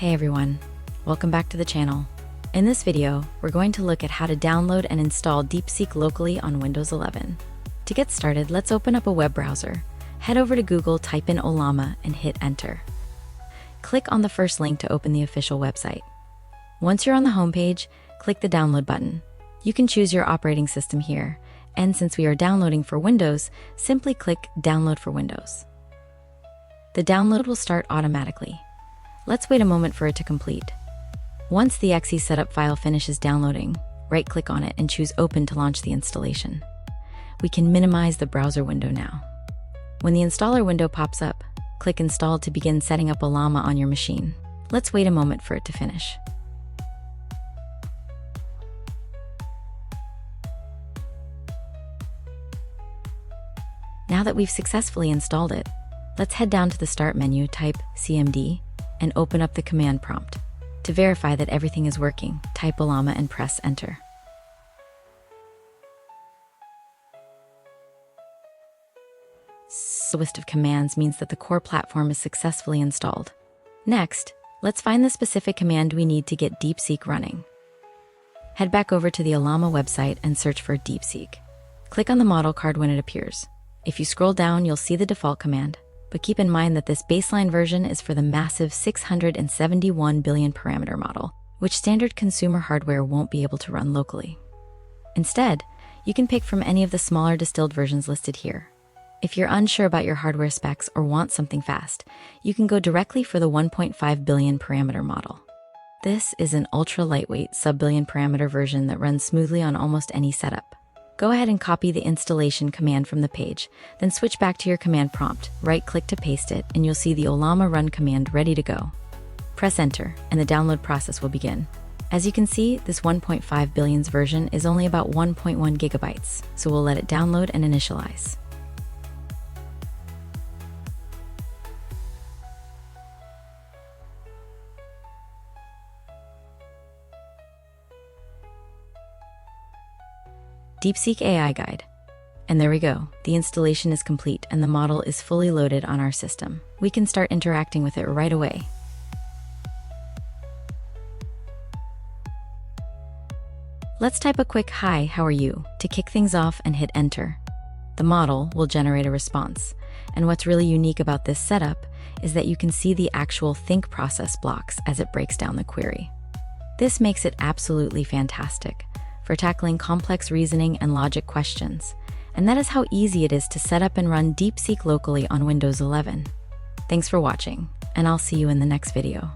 Hey everyone, welcome back to the channel. In this video, we're going to look at how to download and install DeepSeek locally on Windows 11. To get started, let's open up a web browser. Head over to Google, type in Ollama, and hit enter. Click on the first link to open the official website. Once you're on the homepage, click the download button. You can choose your operating system here, and since we are downloading for Windows, simply click Download for Windows. The download will start automatically. Let's wait a moment for it to complete. Once the .exe setup file finishes downloading, right-click on it and choose Open to launch the installation. We can minimize the browser window now. When the installer window pops up, click Install to begin setting up Ollama on your machine. Let's wait a moment for it to finish. Now that we've successfully installed it, let's head down to the Start menu, type cmd, and open up the command prompt. To verify that everything is working, type Ollama and press Enter. The list of commands means that the core platform is successfully installed. Next, let's find the specific command we need to get DeepSeek running. Head back over to the Ollama website and search for DeepSeek. Click on the model card when it appears. If you scroll down, you'll see the default command. But keep in mind that this baseline version is for the massive 671 billion parameter model, which standard consumer hardware won't be able to run locally. Instead, you can pick from any of the smaller distilled versions listed here. If you're unsure about your hardware specs or want something fast, you can go directly for the 1.5 billion parameter model. This is an ultra-lightweight sub-billion parameter version that runs smoothly on almost any setup. Go ahead and copy the installation command from the page, then switch back to your command prompt, right-click to paste it, and you'll see the Ollama run command ready to go. Press Enter, and the download process will begin. As you can see, this 1.5 billion's version is only about 1.1 gigabytes, so we'll let it download and initialize. DeepSeek AI Guide. And there we go. The installation is complete and the model is fully loaded on our system. We can start interacting with it right away. Let's type a quick "Hi, how are you?" to kick things off and hit Enter. The model will generate a response. And what's really unique about this setup is that you can see the actual think process blocks as it breaks down the query. This makes it absolutely fantastic for tackling complex reasoning and logic questions. And that is how easy it is to set up and run DeepSeek locally on Windows 11. Thanks for watching, and I'll see you in the next video.